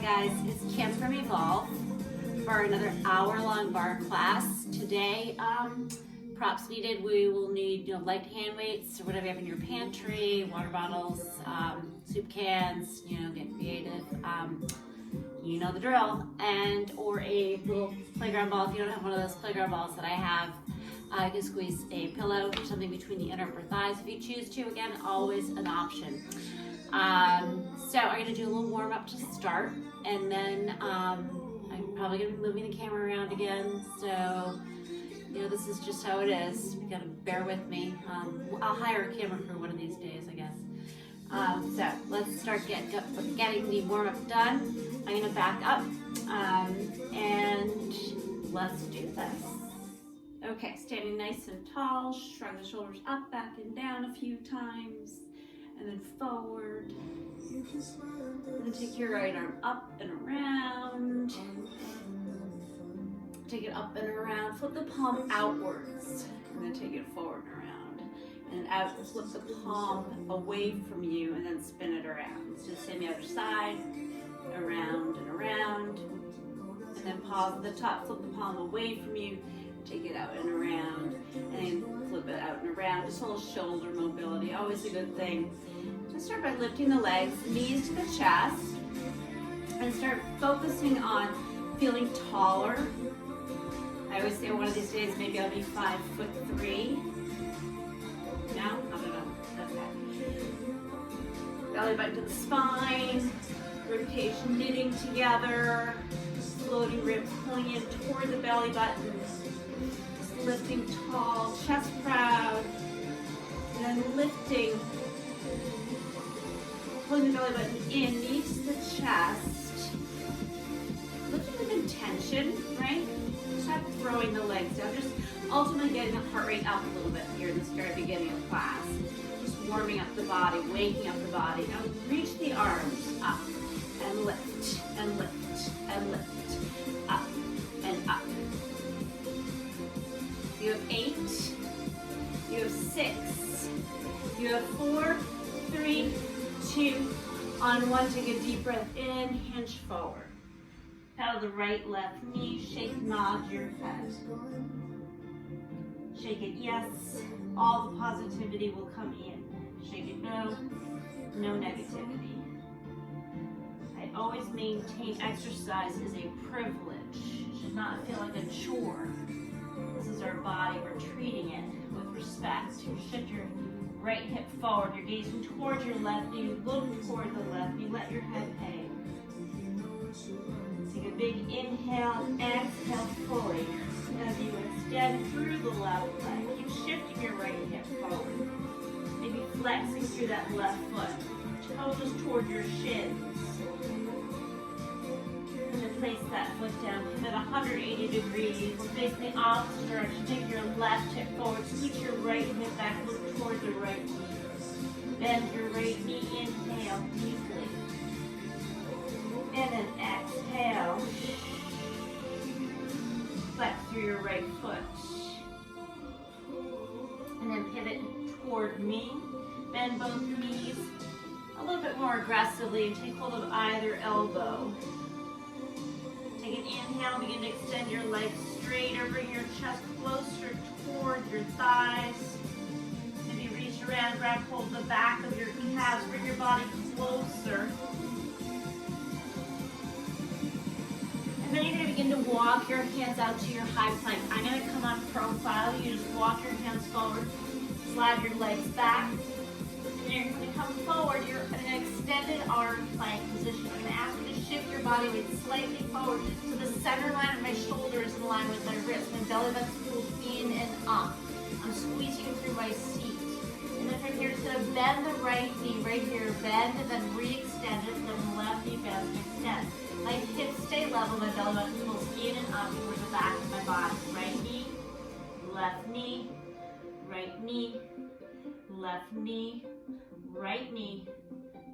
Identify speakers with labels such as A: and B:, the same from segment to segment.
A: guys, it's Kim from Evolve for another hour-long bar class. Today, props needed. We will need light hand weights or whatever you have in your pantry, water bottles, soup cans, get creative. You know the drill. And or a little playground ball. If you don't have one of those playground balls that I have, you can squeeze a pillow or something between the inner upper thighs if you choose to. Again, always an option. So I'm going to do a little warm up to start, and then I'm probably going to be moving the camera around again, so this is just how it is. You got to bear with me. I'll hire a camera crew one of these days, I guess. So let's start getting the warm up done. I'm going to back up and let's do this. Okay, standing nice and tall, shrug the shoulders up, back and down a few times, and then forward. And then take your right arm up and around. Take it up and around. Flip the palm outwards, and then take it forward and around. And out, flip the palm away from you, and then spin it around. So just same the other side, around and around. And then pause at the top, flip the palm away from you. Take it out and around, and then flip it out and around. Just a little shoulder mobility, always a good thing. Just start by lifting the legs, knees to the chest, and start focusing on feeling taller. I always say one of these days, maybe I'll be 5'3". No? I don't know. Okay. Belly button to the spine, ribcage knitting together, floating rib pulling in toward the belly button. Lifting tall, chest proud, and then lifting, pulling the belly button in, knees to the chest, lifting with intention, right? Just not throwing the legs down, just ultimately getting the heart rate up a little bit here in this very beginning of class. Just warming up the body, waking up the body. Now reach the arms up, and lift, and lift, and lift, up, and up. You have 8, you have 6, you have 4, 3, 2, on 1, take a deep breath in, hinge forward. Paddle the right, left knee, shake, nod your head. Shake it yes, all the positivity will come in. Shake it no, no negativity. I always maintain exercise is a privilege. It should not feel like a chore. This is our body, we're treating it with respect. You shift your right hip forward, you're gazing towards your left knee, look toward the left knee, let your head hang. Take a big inhale, exhale fully as you extend through the left leg. Keep shifting your right hip forward. Maybe flexing through that left foot. Toes just toward your shins. Place that foot down, pivot 180 degrees, face the opposite direction, take your left hip forward, scoot your right hip back, look toward the right knee. Bend your right knee, inhale deeply. And then exhale. Flex through your right foot. And then pivot toward me. Bend both knees a little bit more aggressively and take hold of either elbow. Take an inhale, begin to extend your legs straighter, bring your chest closer toward your thighs. Maybe reach around, grab hold of the back of your calves, bring your body closer. And then you're going to begin to walk your hands out to your high plank. I'm going to come on profile. You just walk your hands forward, slide your legs back. And you're going to come forward. You're in an extended arm plank position. I'm going to ask you to shift your body weight slightly forward so the center line of my shoulder is in line with my wrist. My belly button pulls in and up. I'm squeezing through my seat. And then from here, just going to bend the right knee right here. Bend and then re-extend it. Then left knee bend and extend. My hips stay level. My belly button pulls in and up toward the back of my body. Right knee, left knee, right knee, left knee, right knee,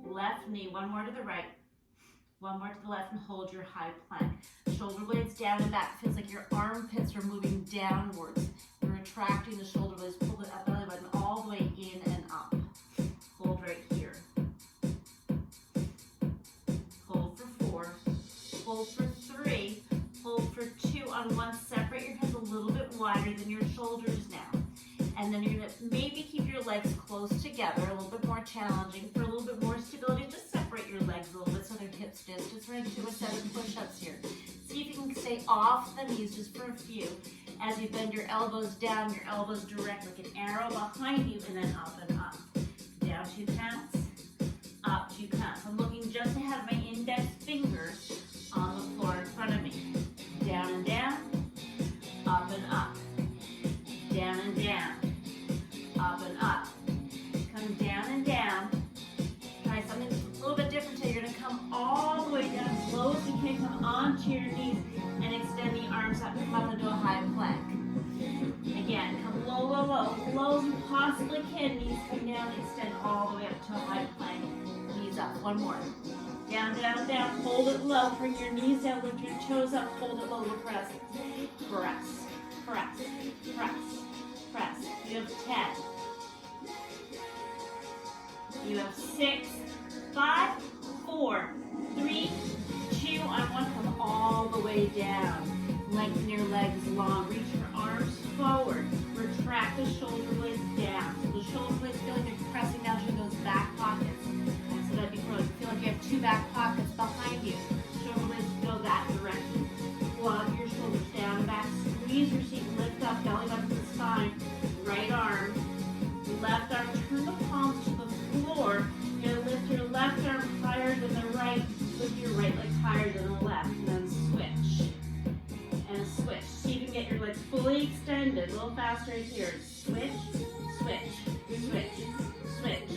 A: left knee. One more to the right. One more to the left and hold your high plank. Shoulder blades down and back. Feels like your armpits are moving downwards. You're retracting the shoulder blades. Pull the belly button all the way in and up. Hold right here. Hold for 4. hold for 3, hold for 2 on one. Separate your hands a little bit wider than your shoulders now. And then you're gonna maybe keep your legs close together, a little bit more challenging. For a little bit more stability, just separate your legs a little bit so they're hips distance. We're gonna do a 7 push-ups here. See if you can stay off the knees just for a few. As you bend your elbows down, your elbows direct like an arrow behind you, and then up and up. Down 2 counts, up 2 counts. I'm looking just to have my index fingers on the floor in front of me. Down and down, up and up. Down and down, up and up. Come down and down. Try something a little bit different today. You're gonna come all the way down as low as you can. Come onto your knees and extend the arms up. Come up into a high plank. Again, come low, low, low. Low as you possibly can. Knees come down, extend all the way up to a high plank. Knees up, one more. Down, down, down, hold it low. Bring your knees down, lift your toes up, hold it low, press. Press, press, press, press. You have 10. You have 6, 5, 4, 3, 2, on one. Come all the way down. Lengthen your legs long. Reach your arms forward. Retract the shoulder blades down. So the shoulder blades feel like they're pressing down to those back pockets. And so that'd be gross. Feel like you have 2 back pockets behind you. Shoulder blades go that direction. Plug your shoulders down and back. Squeeze your seat. Lift up. Belly button to the spine. Right arm. Left arm. Turn the palms to the floor. You're going to lift your left arm higher than the right. Lift your right leg higher than the left. And then switch. And switch. See if you can get your legs fully extended. A little faster here. Switch, switch, switch, switch.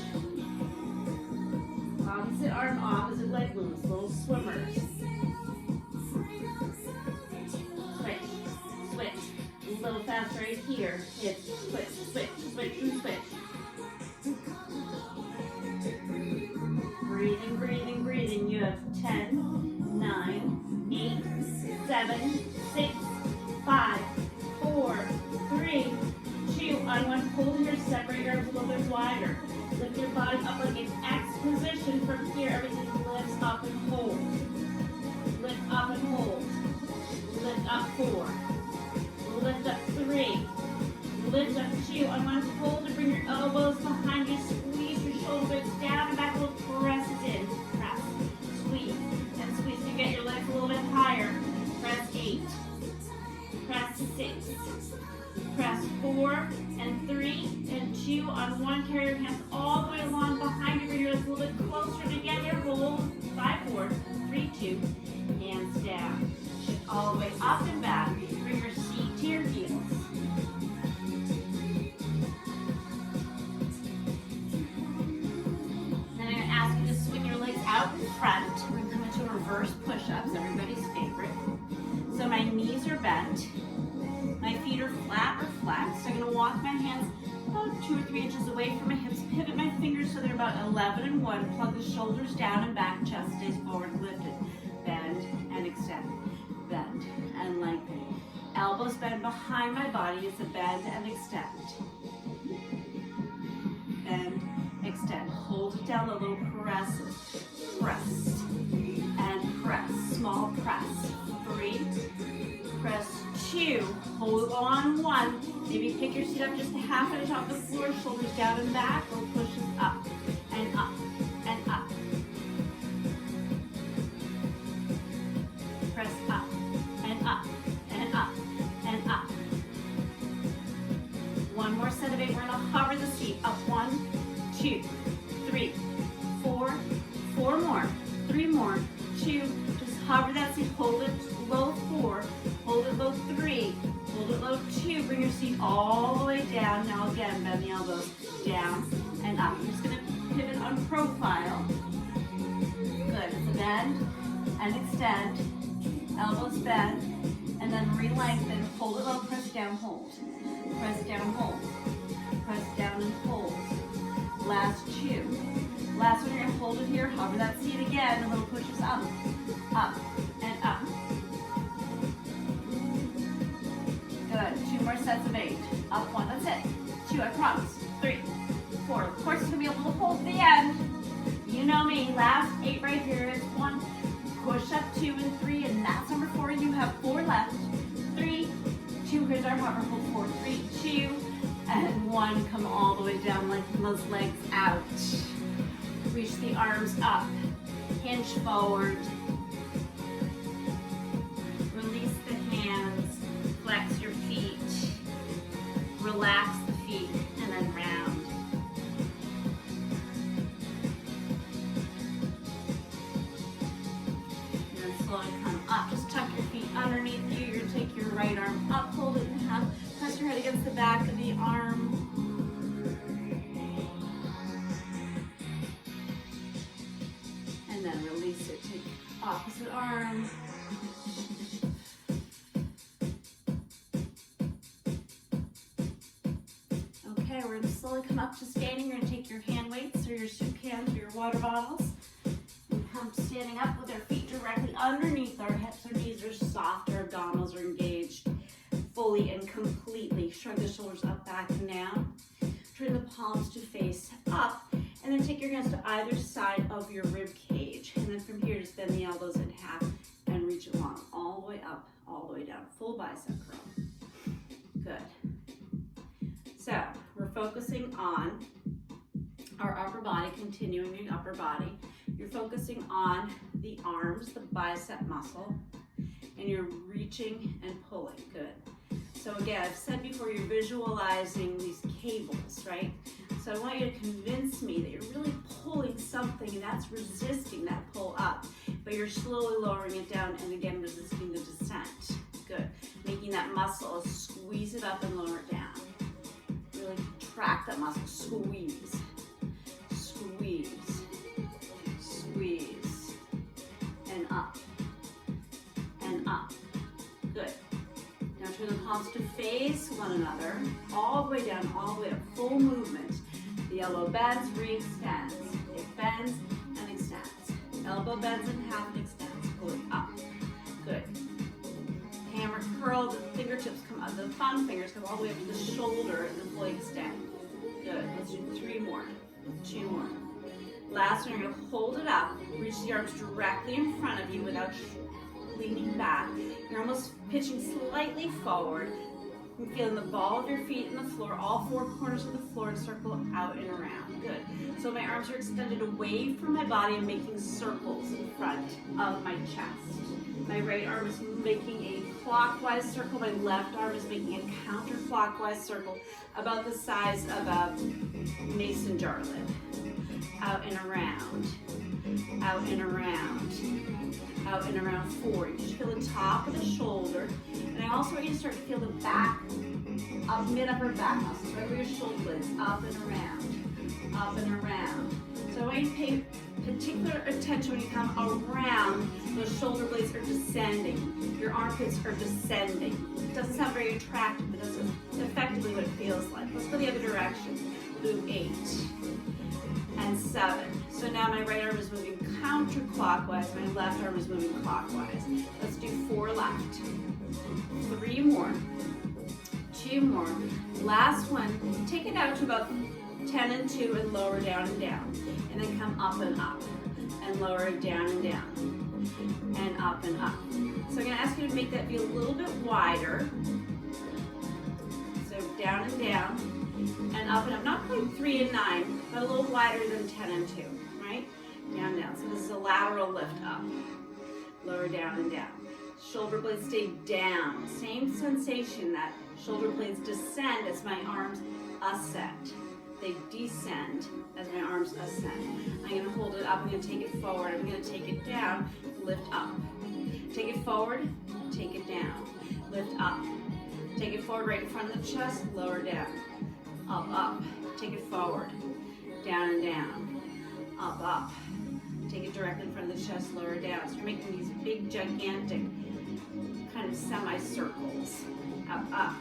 A: Opposite arm, opposite leg moves. Little swimmers. Switch, switch. A little faster right here. Hit, switch, switch, switch, and switch. Breathing, breathing, breathing. You have 10, 9, 8, 7, 6, 5, 4, 3, 2, on one. Hold here, separate your arms a little bit wider. Lift your body up like an X position. From here, everything lifts up and hold. Lift up and hold. Lift up 4. Lift up 3. Lift up 2. On one, hold and bring your elbows behind you. Squeeze your shoulder blades down and back. Little presses in. Press. Squeeze. And squeeze. You get your legs a little bit higher. Press 8. Press 6. Press 4 and 3 and 2 on one. Carry your hands all the way along behind you. Bring your legs a little bit closer together. Hold. 5, 4, 3, 2. Hands down. Shift all the way up and back. Bring your seat to your heels. Then I'm going to ask you to swing your legs out in front. We're going to come into reverse push-ups, everybody's favorite. So my knees are bent. My feet are flat or flexed. I'm going to walk my hands about 2 or 3 inches away from my hips. Pivot my fingers so they're about 11 and 1. Plug the shoulders down and back. Chest stays forward, lifted. Bend and extend. Bend and lengthen. Elbows bend behind my body. It's a bend and extend. Bend, extend. Hold it down, a little presses. Press and press. Small press. 3. Press 2. Hold on 1. Maybe pick your seat up just a half inch off the floor. Shoulders down and back. Or pushes up and up and up. Press up and up and up and up. One more set of 8. We're going to hover the seat. Up 1, 2, 3, 4. 4 more. 3 more. 2. Just hover that seat. Hold it low 4. Hold it low 3. Hold it low 2. Bring your seat all the way down. Now again, bend the elbows down and up. I'm just going to pivot on profile. Good. It's a bend and extend. Elbows bend, and then re-lengthen. Hold it low, press down, hold. Press down, hold. Press down and hold. Last 2. Last one, you're going to hold it here. Hover that seat again. A little pushes up, up, and up. Good. 2 more sets of 8. Up 1. That's it. 2, I promise. 3, 4. Of course, it's going to be a little hold at the end. You know me. Last 8 right here is 1. Push up 2, and 3, and that's number 4. You have 4 left. 3, 2, here's our hover hold. 4, 3, 2, and 1. Come all the way down, lengthen those legs out. Reach the arms up, hinge forward. Release the hands, flex your feet, relax the feet, and then round. And then slowly come up. Just tuck your feet underneath you. You're gonna take your right arm up, hold it in half, press your head against the back of the arm. And then release it, take opposite arm. Okay, we're gonna slowly come up to standing. You're gonna take your hand weights or your soup cans or your water bottles and come standing up with our feet directly underneath our hips. Our knees are soft, our abdominals are engaged fully and completely. Shrug the shoulders up, back, and down. Turn the palms to face up, and then take your hands to either side of your rib cage. And then from here, just bend the elbows in half and reach along all the way up, all the way down. Full bicep curl. Good. So we're focusing on our upper body, continuing the upper body. You're focusing on the arms, the bicep muscle, and you're reaching and pulling. Good. So again, I've said before, you're visualizing these cables, right? So I want you to convince me that you're really pulling something, and that's resisting that pull up, but you're slowly lowering it down and again resisting the descent. Good. Making that muscle, squeeze it up and lower it down. Really contract that muscle, squeeze, squeeze, squeeze, and up, and up. Good. Now turn the palms to face one another, all the way down, all the way up, full movement. The elbow bends, re-extends. It bends and extends. Elbow bends in half and extends, pulling up. Good. Hammer curl, the fingertips come out, the thumb fingers come all the way up to the shoulder and then fully extend. Good. Let's do 3 more. 2 more. Last one, you're going to hold it up. Reach the arms directly in front of you without leaning back. You're almost pitching slightly forward. You're feeling the ball of your feet in the floor, all 4 corners of the floor, and circle out and around. Good. So my arms are extended away from my body and making circles in front of my chest. My right arm is making a clockwise circle. My left arm is making a counterclockwise circle about the size of a mason jar lid. Out and around. Out and around. Out and around 4. You just feel the top of the shoulder. And I also want you to start to feel the back, up, mid-upper back muscles, right where your shoulder blades, up and around, up and around. So I want you to pay particular attention when you come around. Those shoulder blades are descending. Your armpits are descending. It doesn't sound very attractive, but that's effectively what it feels like. Let's go the other direction. Do 8 and 7. So now my right arm is moving counterclockwise. My left arm is moving clockwise. Let's do 4 left. 3 more. 2 more. Last one. Take it out to about 10 and 2 and lower down and down. And then come up and up. And lower it down and down. And up and up. So I'm going to ask you to make that be a little bit wider. So down and down. And up and up. Not quite 3 and 9, but a little wider than 10 and 2. Right? Down, down. So this is a lateral lift up. Lower down and down. Shoulder blades stay down. Same sensation, that shoulder blades descend as my arms ascend. They descend as my arms ascend. I'm going to hold it up. I'm going to take it forward. I'm going to take it down. Lift up. Take it forward. Take it down. Lift up. Take it forward right in front of the chest. Lower down. Up, up. Take it forward. Down and down. Up, up. Take it directly in front of the chest. Lower down. So you're making these big, gigantic kind of semicircles. Up, up.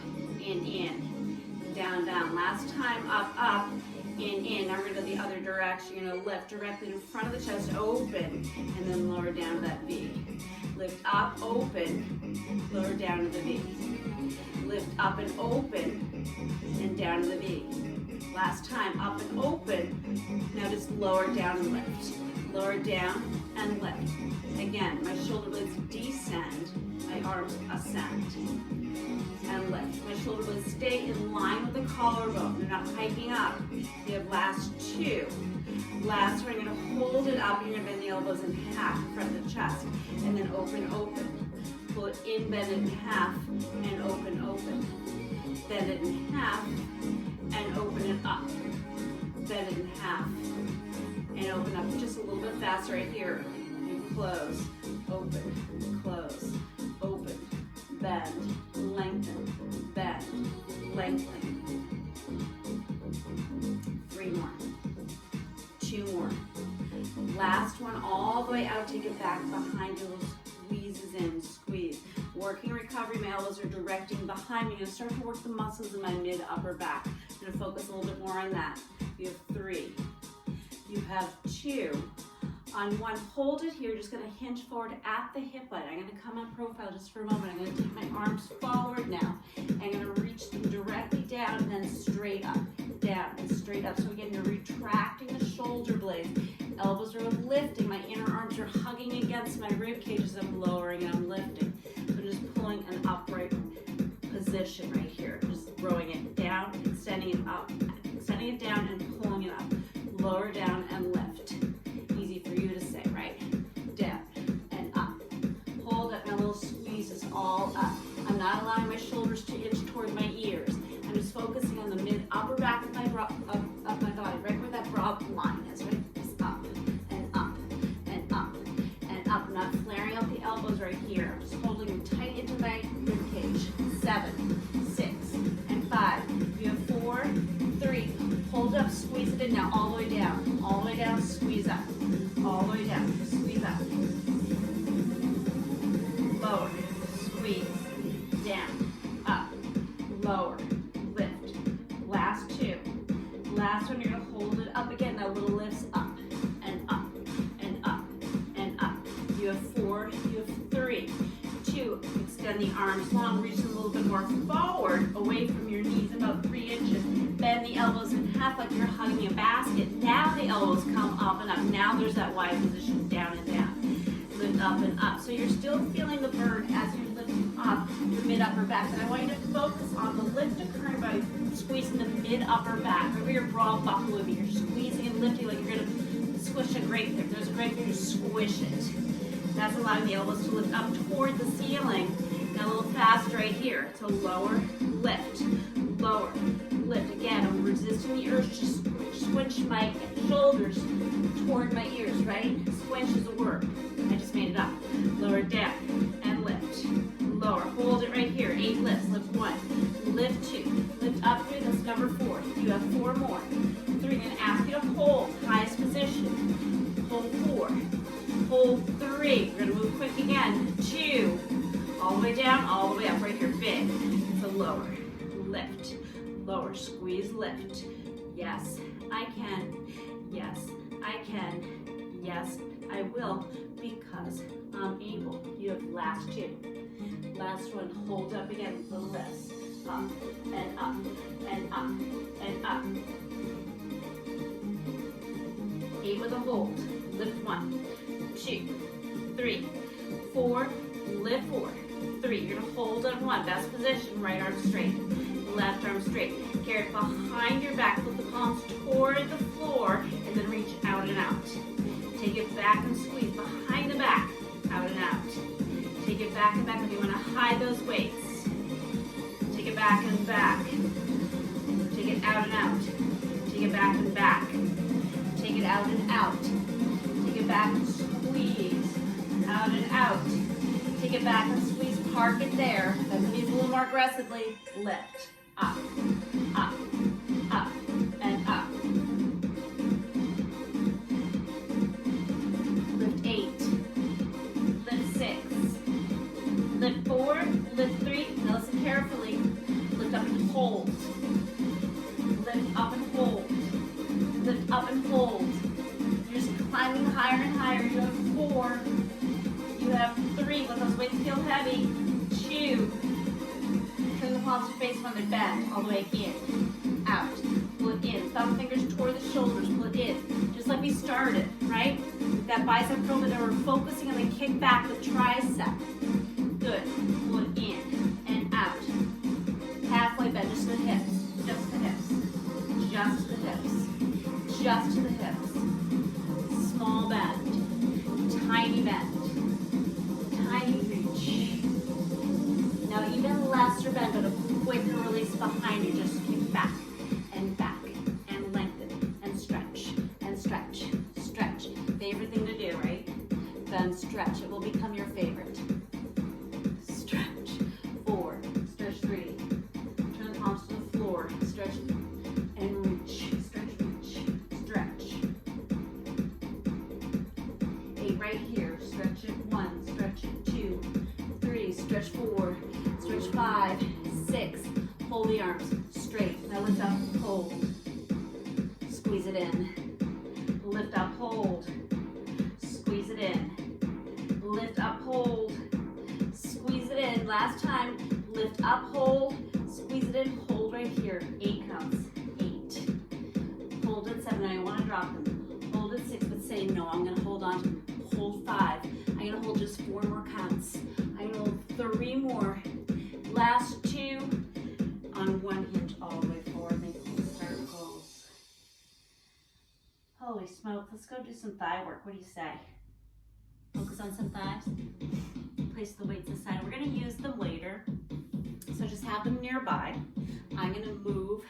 A: In. Down, down. Last time, up, up, in. Now we're going to go the other direction. You're going to lift directly in front of the chest, open, and then lower down to that V. Lift up, open, lower down to the V. Lift up and open, and down to the V. Last time, up and open. Now just lower down and lift. Lower down, and lift. Again, my shoulder blades descend, my arms ascend, and lift. My shoulder blades stay in line with the collarbone. They're not hiking up. You have last two. Last one, you're gonna hold it up, you're gonna bend the elbows in half in front of the chest, and then open, open. Pull it in, bend it in half, and open, open. Bend it in half, and open it up. Bend it in half, and open up just a little bit faster right here. You close, open, close, open, bend, lengthen, bend, lengthen. 3 more. 2 more. Last one, all the way out, take it back behind you, squeezes in, squeeze. Working recovery, my elbows are directing behind me. I'm gonna start to work the muscles in my mid upper back. I'm gonna focus a little bit more on that. You have 3, you have 2. On 1, hold it here, just gonna hinge forward at the hip line. I'm gonna come on profile just for a moment. I'm gonna take my arms forward now. I'm gonna reach them directly down and then straight up, down and straight up. So again, you're retracting the shoulder blades. Elbows are lifting, my inner arms are hugging against my rib cage as I'm lowering and I'm lifting. So I'm just pulling an upright position right here. Just throwing it down, extending it up, extending it down and pulling it up. Lower down and lift. Easy for you to say, right? Down and up. Hold up, my little squeeze is all up. I'm not allowing my shoulders to inch toward my ears. I'm just focusing on the mid upper back of my body, right where that broad line is, right? Just up and up and up and up. I'm not flaring out the elbows right here. I'm just holding them tight into my rib cage. 7, 6, and 5. You have 4, 3. Hold up, squeeze it in now, all the way down. All the way down, squeeze up. All the way down, squeeze up. Lower, squeeze, down, up, lower, lift. Last 2. Last one, you're gonna hold it up again. Now little lifts up and up and up and up. You have 4, you have 3, 2. Extend the arms long, reach them a little bit more forward, away from your knees, about 3 inches. Bend the elbows in half like you're hugging a basket. Now the elbows come up and up. Now there's that wide position, down and down. Lift up and up. So you're still feeling the burn as you're lifting up your mid upper back. And I want you to focus on the lift occurring by squeezing the mid upper back. Over your broad buckle would be. You're squeezing and lifting like you're going to squish a grape. If there's a grape, you just squish it. That's allowing the elbows to lift up toward the ceiling. Now a little faster right here. So lower, lift, lower, lift. Again, I'm resisting the urge to squinch my shoulders toward my ears, right? Squinch is a word. I just made it up. Lower down and lift. Lower. Hold it right here. 8 lifts. Lift 1. Lift 2. Lift up 3. That's number 4. You have 4 more. 3. I'm going to ask you to hold. Highest position. Hold 4. Hold 3. We're going to move quick again. 2. All the way down, all the way up. Right here. Big. So lower. Lift. Lower. Squeeze. Lift. Yes, I can. Yes, I can. Yes, I will, because I'm able. You have last 2. Last one, hold up again with the lifts. Up and up and up and up. 8 with a hold. Lift 1, 2, 3, 4. Lift 4, 3. You're gonna hold on 1. Best position. Right arm straight. Left arm straight. Carry it behind your back. Put the palms toward the floor and then reach out and out. Take it back and squeeze behind the back. Out and out. Take it back and back if you want to hide those weights. Take it back and back. Take it out and out. Take it back and back. Take it out and out. Take it back and squeeze. Out and out. Take it back and squeeze. Park it there. Bend the knees a little more aggressively. Lift. Up, up, up, and up. Lift 8. Lift 6. Lift 4. Lift 3. Now listen carefully. Lift up and hold. Lift up and hold. Lift up and hold. You're just climbing higher and higher. You have 4. You have 3. Let those weights feel heavy. 2. Turn the palms to face when they bend, all the way in, out, pull it in. Thumb fingers toward the shoulders, pull it in. Just like we started, right? that bicep curl, but then we're focusing on the kick back, the tricep. Good. Pull it in and out. Halfway bend, just to the hips, just to the hips, just to the hips, just to the hips. Small bend, tiny bend, tiny reach. Now even lesser bend, but a quicker release behind you. Just kick back and lengthen and stretch and stretch, stretch. Favorite thing to do, right? Then stretch. It will become your favorite. Stretch. 4. Stretch 3. Turn the palms to the floor. Stretch and reach. Stretch, reach. Stretch. 8 right here. Stretch it 1. Stretch it 2. 3. Stretch 4. Stretch 5. 6. Hold the arms straight. Now lift up, hold. Squeeze it in. Lift up, hold. Squeeze it in. Lift up, hold. Squeeze it in. Last time. Lift up, hold. Squeeze it in. Hold right here. 8 counts. 8. Hold at 7. Now you want to drop them. Hold at 6, but say no. I'm going to hold on to them. Hold 5. I'm going to hold just 4 more counts. I'm going to hold 3 more. Last 2 on one hinge all the way forward. Make circles. Holy smoke. Let's go do some thigh work. What do you say? Focus on some thighs. Place the weights aside. We're going to use them later. So just have them nearby. I'm going to move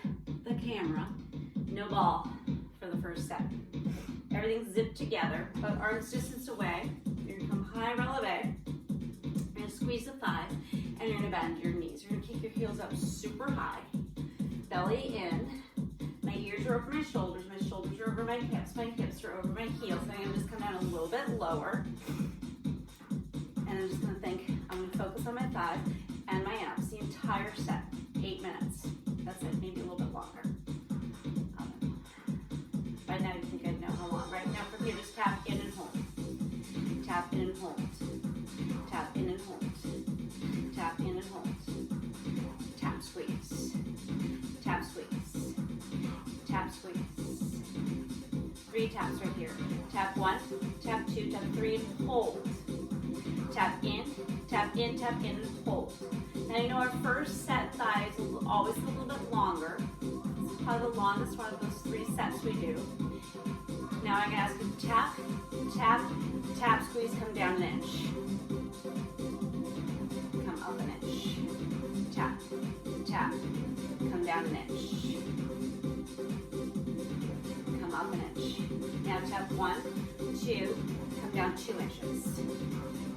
A: the camera. No ball for the first set. Everything's zipped together, but arms distance away. You're going to come high releve. You're going to squeeze the thighs, and you're going to bend your knees. You're going to kick your heels up super high. Belly in. My ears are over my shoulders are over my hips are over my heels. So I'm going to just come down a little bit lower. And I'm just going to think, I'm going to focus on my thighs and my abs the entire set. 8 minutes. That's it, maybe a little bit longer. Right now you think I know how long. Right now from here, just tap in and hold. Tap in and hold. Tap in and hold. Tap in and hold. Tap, squeeze. Tap, squeeze. Tap, squeeze. 3 taps right here. Tap 1, tap 2, tap 3, and hold. Tap in, tap in, tap in, and hold. Now you know our first set thigh is always a little bit longer. This is probably the longest one of those 3 sets we do. Now I'm going to ask you to tap, tap, tap, squeeze, come down an inch. Come up an inch. Tap, tap, come down an inch. Come up an inch. Now tap 1, 2, come down 2 inches.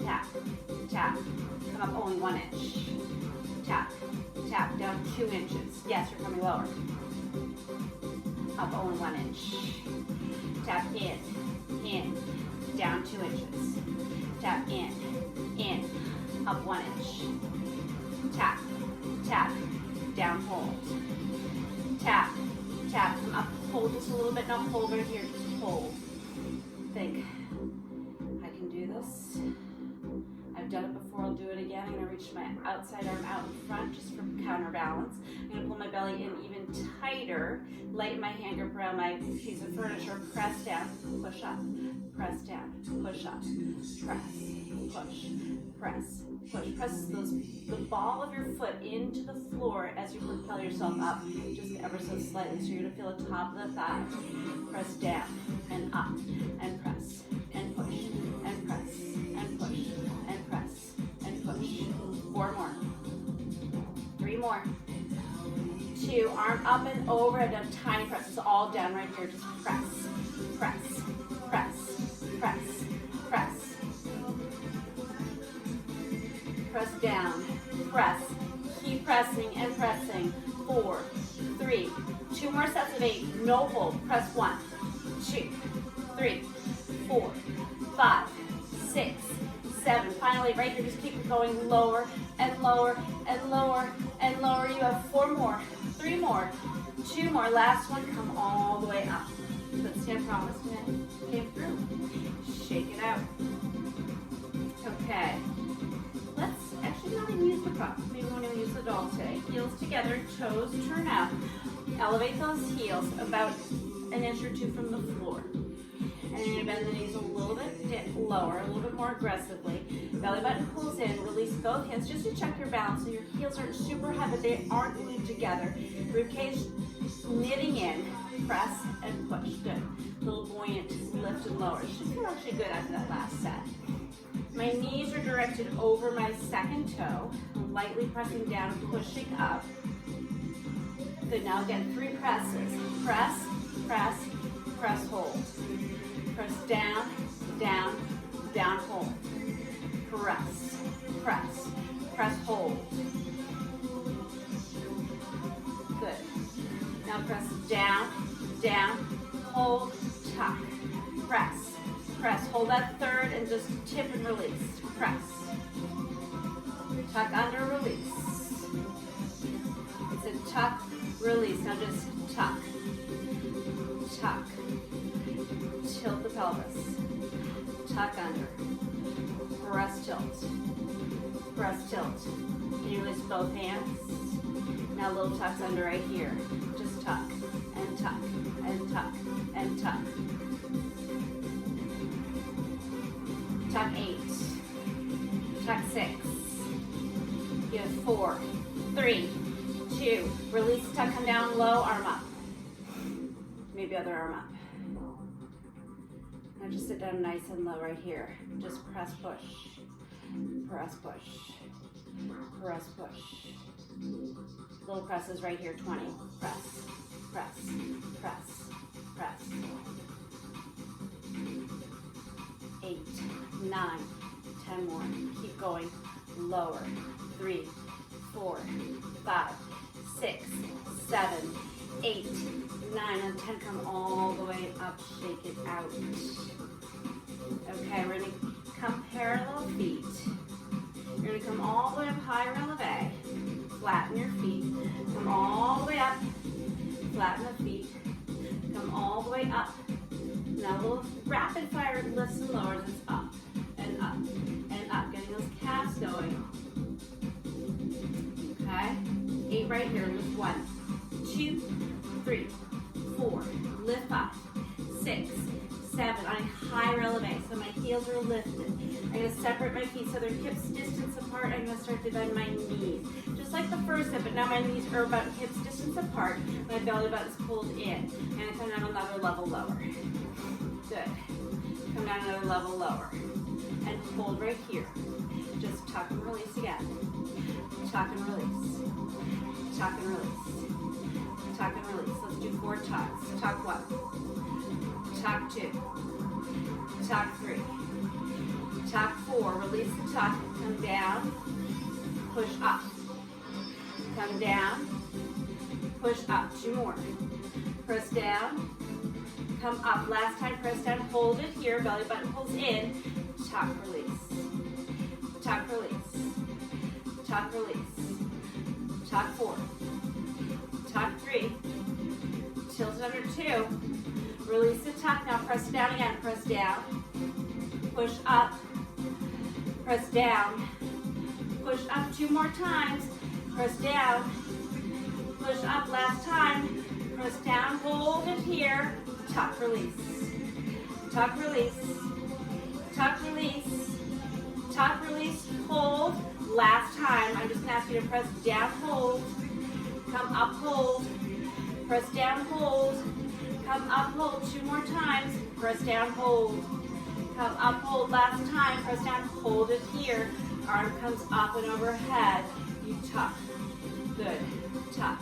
A: Tap, tap, come up only 1 inch. Tap, tap, down 2 inches. Yes, you're coming lower. Up only 1 inch. Tap in, down 2 inches. Tap in, up 1 inch. Tap, tap, down, hold. Tap, tap, come up, hold just a little bit. Now hold right here, just hold. Think, I can do this. I've done it before, I'll do it again. I'm going to reach my outside arm out in front just for counterbalance. I'm going to pull my belly in even tighter, lighten my hand grip around my piece of furniture, press down, push up, press down, push up, press, push, press, push. Press the ball of your foot into the floor as you propel yourself up, just ever so slightly. So you're going to feel the top of the thigh. Press down and up and press and push and press and push and press and push. 4 more. 3 more. 2, arm up and over and down, tiny presses all down right here. Just press, press, press, press, press. Press down, press, keep pressing and pressing. 4, 3, 2 more sets of 8, no hold. Press 1, 2, 3, 4, 5, 6, 7. Finally, right here, just keep going lower and lower and lower and lower. You have 4 more, 3 more, 2 more. Last one, come all the way up. Let's stand promise came through. Shake it out. Okay. Let's actually not even use the prop. Maybe we won't even use the doll today. Heels together, toes turn up. Elevate those heels about an inch or 2 from the floor. And you're gonna bend the knees a little bit lower, a little bit more aggressively. Belly button pulls in, release both hands just to check your balance so your heels aren't super heavy, they aren't glued together. Ribcage knitting in, press and push, good. Little buoyant lift and lower. Should feel actually good after that last set. My knees are directed over my second toe, lightly pressing down and pushing up. Good, now again, 3 presses. Press, press, press, hold. Press down, down, down, hold. Press, press, press, hold. Good. Now press down, down, hold, tuck. Press, press. Hold that third and just tip and release. Press. Tuck under, release. It's a tuck, release. Now just tuck, tuck. Tilt the pelvis. Tuck under. Press, tilt. Press, tilt. And you release both hands. Now little tucks under right here. Just tuck and tuck and tuck and tuck. Tuck 8. Tuck 6. Give 4, 3, 2. Release, tuck, come down low, arm up. Maybe other arm up. Now just sit down nice and low right here. Just press, push. Press, push. Press, push. Little presses right here, 20. Press, press, press, press. 8, 9, 10 more. Keep going. Lower. 3, 4, 5, 6, 7, 8, 9, and 10. Come all the way up. Shake it out. Okay, we're going to come parallel feet. You're going to come all the way up high releve. Flatten your feet. Come all the way up. Flatten the feet. Come all the way up. Now a little rapid fire lifts and lowers. It's up and up and up. Getting those calves going. Okay? 8 right here. Lift 1, 2, 3, 4. Lift 5, 6, 7. On a high releve. So my heels are lifted. I'm going to separate my feet so they're hips distance apart. I'm going to start to bend my knees. Just like the first set, but now my knees are about hips distance apart. My belly button's pulled in. I'm going to come down another level lower. Good. Come down another level lower. And hold right here. Just tuck and release again. Tuck and release. Tuck and release. Tuck and release. Let's do 4 tucks. Tuck 1. Tuck 2. Tuck 3. Tuck 4. Release the tuck. Come down. Push up. Come down. Push up. 2 more. Press down. Come up. Last time, press down. Hold it here. Belly button pulls in. Tuck, release. Tuck, release. Tuck, release. Tuck 4. Tuck 3. Tilt it under 2. Release the tuck. Now press down again. Press down. Push up. Press down. Push up 2 more times. Press down. Push up last time. Press down. Hold it here. Tuck, release. Tuck, release. Tuck, release. Tuck, release. Hold. Last time. I'm just going to ask you to press down, hold. Come up, hold. Press down, hold. Come up, hold. 2 more times. Press down, hold. Come up, hold. Last time. Press down, hold it here. Arm comes up and overhead. You tuck. Good. Tuck.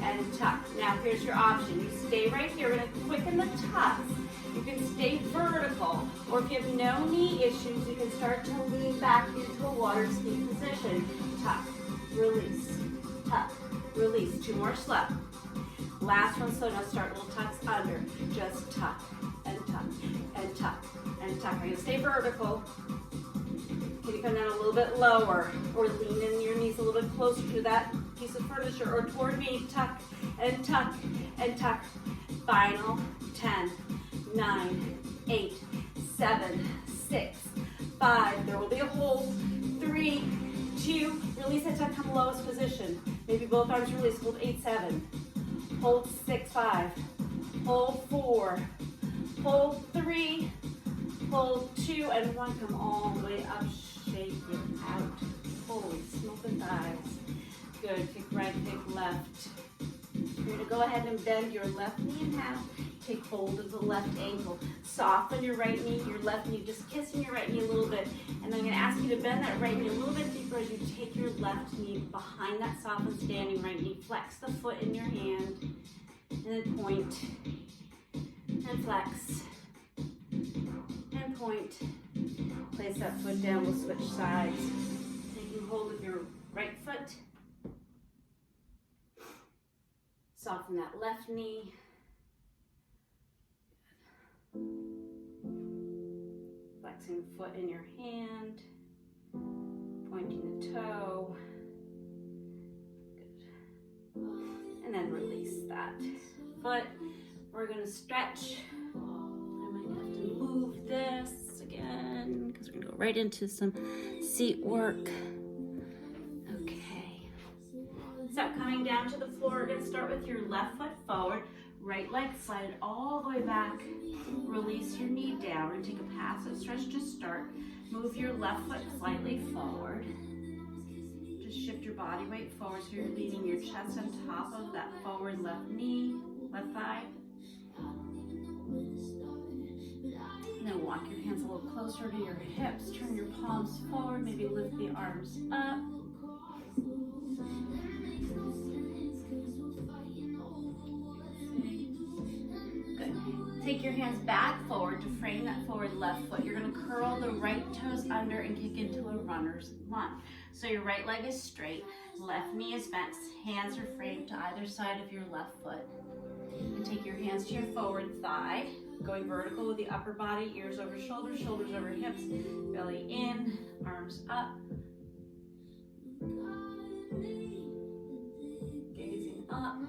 A: And tuck. Now here's your option. You stay right here. We're going to quicken the tucks. You can stay vertical, or if you have no knee issues, you can start to lean back into a water ski position. Tuck, release, tuck, release. 2 more slow. Last one slow. Now start little tucks under. Just tuck and tuck and tuck and tuck. I'm going to stay vertical. Can you come down a little bit lower, or lean in your knees a little bit closer to that piece of furniture, or toward me? Tuck and tuck and tuck. Final 10, 9, 8, 7, 6, 5. There will be a hold. 3, 2. Release that tuck. Come lowest position. Maybe both arms release. Hold 8, 7. Hold 6, 5. Hold 4. Hold 3, hold 2, and 1. Come all the way up, shake it out. Holy smoking thighs. Good, kick right, kick left. You're gonna go ahead and bend your left knee in half. Take hold of the left ankle. Soften your right knee, your left knee, just kissing your right knee a little bit. And then I'm gonna ask you to bend that right knee a little bit deeper as you take your left knee behind that softened standing right knee. Flex the foot in your hand, and then point, and flex, and point. Place that foot down, we'll switch sides. Taking hold of your right foot. Soften that left knee. Flexing the foot in your hand. Pointing the toe. Good. And then release that foot. We're going to stretch. I might have to move this again because we're going to go right into some seat work. Okay. So coming down to the floor, we're going to start with your left foot forward. Right leg slide it all the way back. Release your knee down. We're going to take a passive stretch to start. Move your left foot slightly forward. Just shift your body weight forward so you're leaning your chest on top of that forward left knee, left thigh. And then walk your hands a little closer to your hips. Turn your palms forward. Maybe lift the arms up. Take your hands back forward to frame that forward left foot. You're going to curl the right toes under and kick into a runner's lunge. So your right leg is straight, left knee is bent, hands are framed to either side of your left foot. And take your hands to your forward thigh, going vertical with the upper body, ears over shoulders, shoulders over hips, belly in, arms up. Gazing up.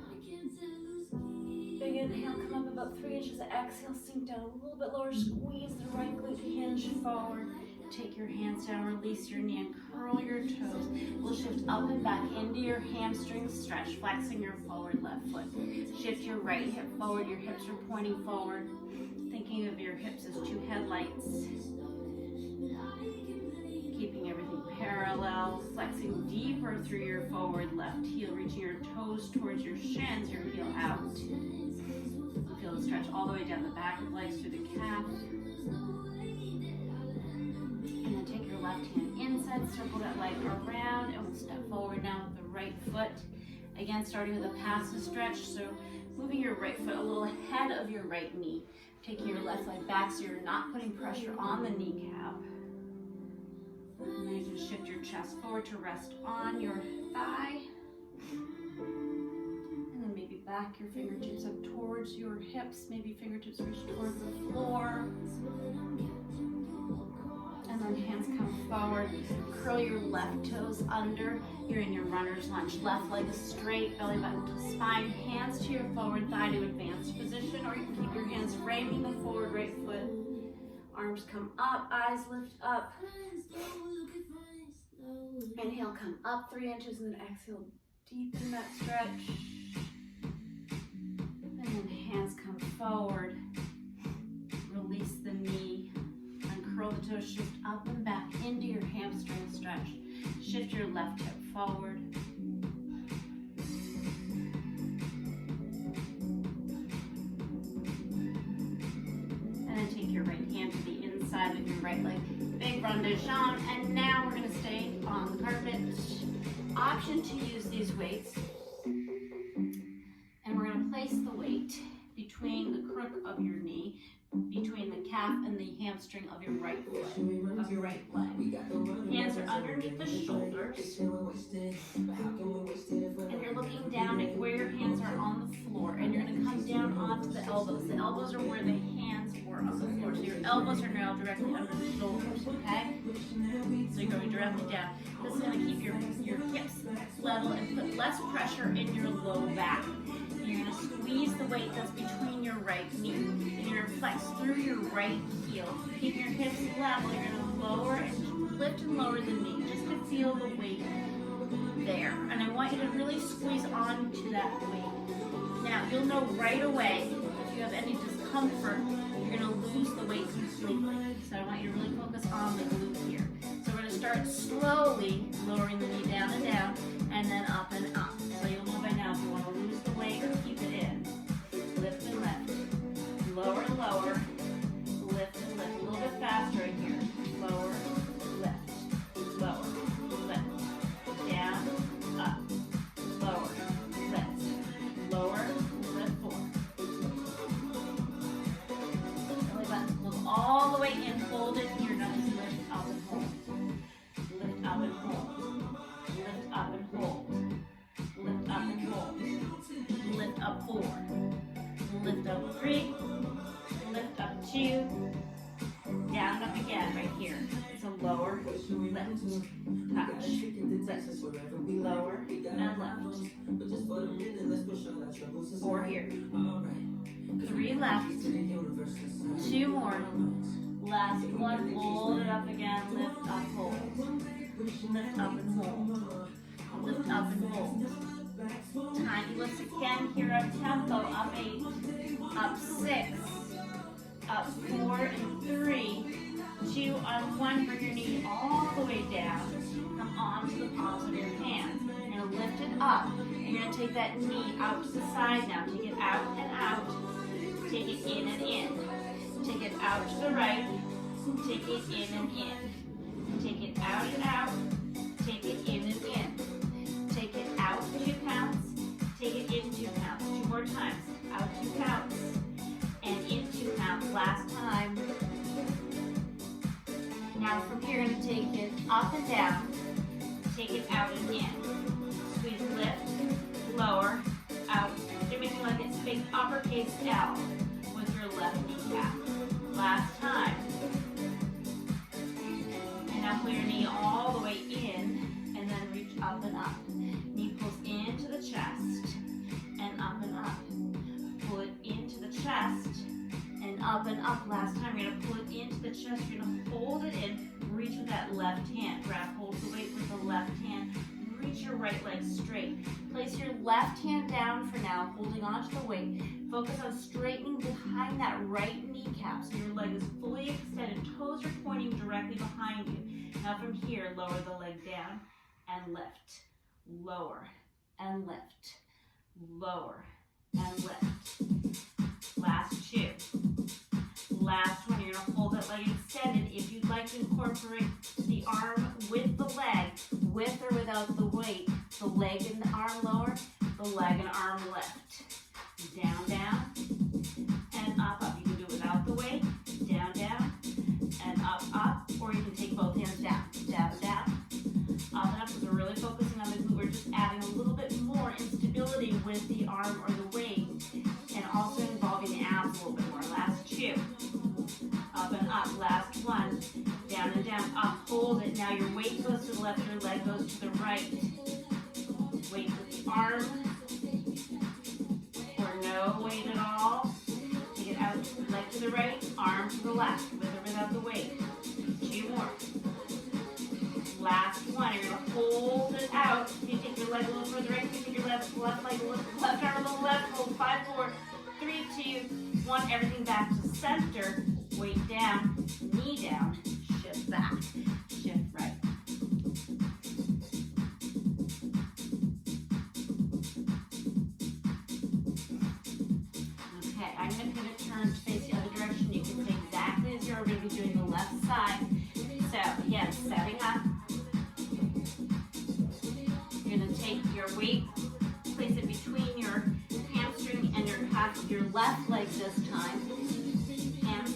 A: Big inhale, come up about 3 inches. Exhale, sink down a little bit lower. Squeeze the right glute, hinge forward. Take your hands down, release your knee, and curl your toes. We'll shift up and back into your hamstring stretch, flexing your forward left foot. Shift your right hip forward. Your hips are pointing forward. Thinking of your hips as 2 headlights. Keeping everything parallel, flexing deeper through your forward left heel, reaching your toes towards your shins, your heel out. Feel the stretch all the way down the back of the legs through the calf. And then take your left hand inside, circle that leg around, and we'll step forward now with the right foot. Again, starting with a passive stretch, so moving your right foot a little ahead of your right knee. Taking your left leg back so you're not putting pressure on the kneecap. And then you can shift your chest forward to rest on your thigh. And then maybe back your fingertips up towards your hips. Maybe fingertips reach towards the floor. And then hands come forward. Curl your left toes under. You're in your runner's lunge. Left leg is straight, belly button to spine. Hands to your forward thigh to advanced position, or you can keep your hands framing the forward right foot. Arms come up, eyes lift up. Inhale, come up 3 inches, and then exhale, deepen that stretch. And then hands come forward. Release the knee. Uncurl the toes, shift up and back into your hamstring stretch. Shift your left hip forward. And then take your right hand to the inside of your right leg. Big rondation. And now we're going to stay on the carpet. Option to use these weights. And we're going to place the weight between the crook of your knee, between the calf and the hamstring of your right foot, of your right leg. Hands are underneath the shoulders. And you're looking down at where your hands are on the floor, and you're going to come down onto the elbows. The elbows are where the hands were on the floor. So your elbows are now directly under the shoulders, okay? So you're going directly down. This is going to keep your hips level and put less pressure in your low back. You're going to squeeze the weight that's between your right knee. And you're going to flex through your right heel. Keep your hips level. You're going to lower and lift and lower the knee just to feel the weight there. And I want you to really squeeze onto that weight. Now, you'll know right away if you have any discomfort you're gonna lose the weight completely. So I want you to really focus on the glute here. So we're gonna start slowly lowering the knee down, and then up and up. So you'll know by now if you wanna lose the weight or keep it in. Lift and lift. Lower and lower. Lift and lift. A little bit faster right here. Lower, lift. Lower, lift. Down, up. Lower, lift. Lower, lift, 4. Belly button move all the way in. Hold it here. Now just lift up and hold. Lift up and hold. Lift up and hold. Lift up and hold. Lift up 4. Lift up 3. Lift up 2. Down and up again right here. So lower, lift, touch, lift, lower, and lift. 4 here. 3 left. 2 more. Last one. Hold it up again. Lift up, hold. Lift up and hold. Lift up and hold. Tiny lifts again here up tempo. Up 8. Up 6. Up 4 and 3. 2 on 1. Bring your knee all the way down. Come onto the palms of your hands. You're going to lift it up. And you're going to take that knee out to the side now. Take it out and out. Take it in and in. Take it out to the right. Take it in and in. Take it out and out. Take it in and in. Take it out 2 counts. Take it in 2 counts. 2 more times. Out 2 counts. And in 2 counts. Last time. Now from here, you're going to take it up and down. Take it out and in. Squeeze, lift, lower, out. You're making like it's big uppercase L with your left kneecap. Last time. And now pull your knee all the way in and then reach up and up. Knee pulls into the chest and up and up. Pull it into the chest and up and up. Last time, you're going to pull it into the chest. You're going to hold it in. Reach with that left hand. Grab hold of the weight with the left hand. Reach your right leg straight. Place your left hand down for now, holding onto the weight. Focus on straightening behind that right kneecap so your leg is fully extended. Toes are pointing directly behind you. Now from here, lower the leg down and lift. Lower and lift. Lower and lift. Last 2. Last one, you're going to hold that leg extended. If you'd like to incorporate the arm with the leg, with or without the weight, the leg and the arm lower, the leg and arm lift. Down, down, and up, up. You can do it without the weight, down, down, and up, or you can take both hands down, down, down, up and up. Because we're really focusing on the glute. We're just adding a little bit more instability with the arm or the weight, and also involving the abs a little bit more. Last 2. Up and up. Last 1. Down and down. Up. Hold it. Now your weight goes to the left, your leg goes to the right. Weight with the arm. Or no weight at all. Take it out. Leg to the right, arm to the left, with or without the weight. 2 more. Last 1. You're going to hold it out. You take your leg a little further right. You take your left leg, left arm a little left. Hold 5, 4, 3, 2, 1. Everything back to center. Weight down, knee down, shift back, shift right. Okay, I'm going to pivot, turn to face the other direction. You can say exactly as you're going to be doing the left side. So again, setting up. You're going to take your weight, place it between your hamstring and your calf, your left leg this time.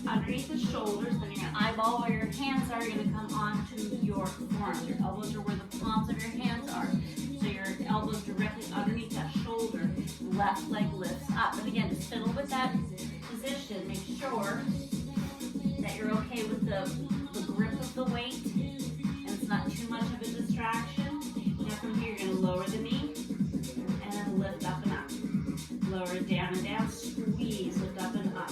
A: Underneath the shoulders, then you're going to eyeball where your hands are. You're going to come onto your forearms. Your elbows are where the palms of your hands are. So your elbows directly underneath that shoulder. Left leg lifts up. And again, just fiddle with that position. Make sure that you're okay with the grip of the weight and it's not too much of a distraction. Now from here, you're going to lower the knee and then lift up and up. Lower it down and down. Squeeze, lift up and up.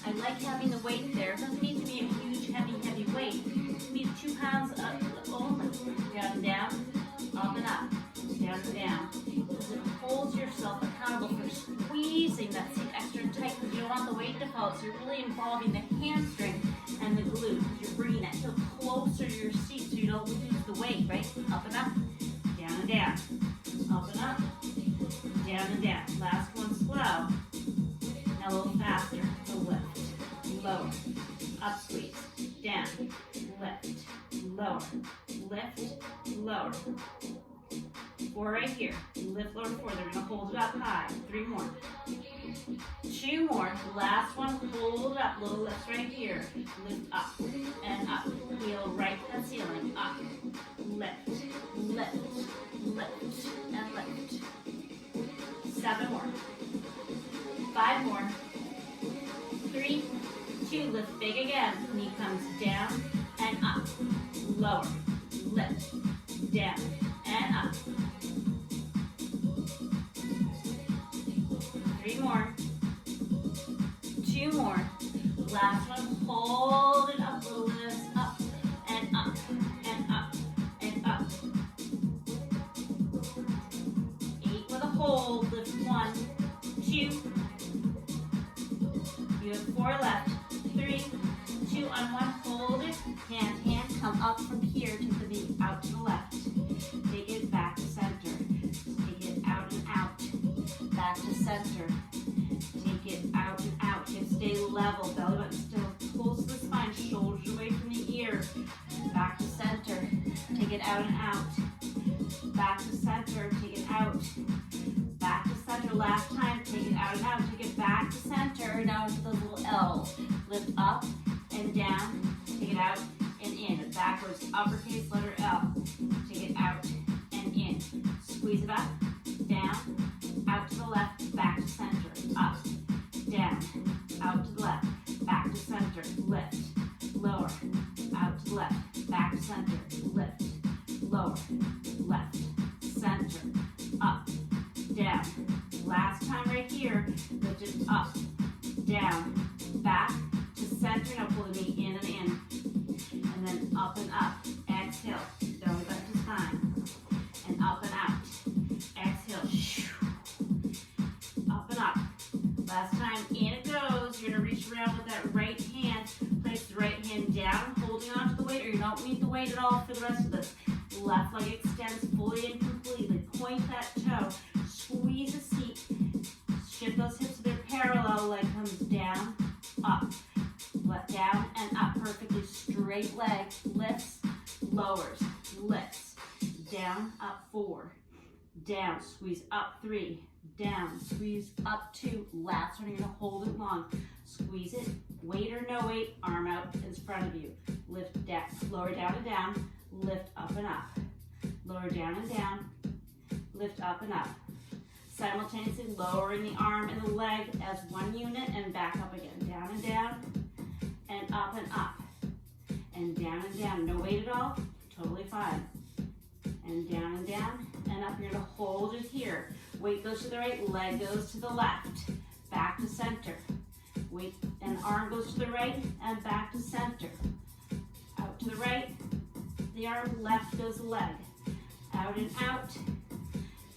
A: I like having the weight there. It doesn't need to be a huge, heavy weight. It can be 2 pounds only. Down and down, up and up, down and down. Because it holds yourself accountable for squeezing that seat extra tight because you don't want the weight to fall So you're really involving the hamstring and the glute. You're bringing that heel closer to your seat so you don't lose the weight, right? Up and up, down and down. Up and up, down and down. Last one slow. Now a little faster. So lift, lower, up squeeze, down, lift, lower, lift, lower. 4 right here. Lift, lower, 4. They're gonna hold it up high. 3 more. 2 more. Last one, hold it up. Little lifts right here. Lift up and up. Heel right to the ceiling. Up. Lift, lift, lift, and lift. 7 more. 5 more. 3, 2, lift big again. Knee comes down and up. Lower, lift, down, and up. 3 more. 2 more. Last one, hold it up, little lifts, up, and up, and up, and up. 8 with a hold, lift 1, 2. You have 4 left. 3, 2 on 1, hold it. Hand, hand, come up from here to the knee, out to the left. Take it back to center. Take it out and out. Back to center. Take it out and out. Hips stay level. Belly button still close to the spine. Shoulders away from the ear. Back to center. Take it out and out. Back to center. Take it out. Back to center. Last time. Take it out and out. Take it back to center. Now into the little L. Lift up and down. Take it out and in. Backwards. Uppercase letter L. Take it out and in. Squeeze it up. Down. Out to the left. Back to center. Up. Down. Out to the left. Back to center. Lift. Lower. Out to the left. Back to center. Lift. Lower. Left. Center. Up. Down. Last time right here. Lift it up. Down. Back to center. Now pull the knee in and in. And then up and up. Exhale. Belly button to spine. And up and out. Exhale. Up and up. Last time, in it goes. You're going to reach around with that right hand. Place the right hand down, holding onto the weight, or you don't need the weight at all for the rest of this. Left leg extends fully and completely. Point that toe. Squeeze the seat. Shift those hips to their parallel. Leg comes down, up. Let down and up. Perfectly straight leg. Lifts, lowers, lifts. Down, up 4. Down, squeeze up 3. Down, squeeze up 2. Last one, you're gonna hold it long. Squeeze it, weight or no weight, arm out in front of you. Lift down, lower down and down, lift up and up. Lower down and down, lift up and up. Simultaneously lowering the arm and the leg as one unit and back up again. Down and up and up. And down, no weight at all, totally fine. And down and up. You're gonna hold it here. Weight goes to the right, leg goes to the left. Back to center. Weight and arm goes to the right and back to center. Out to the right, the arm, left goes the leg. Out and out,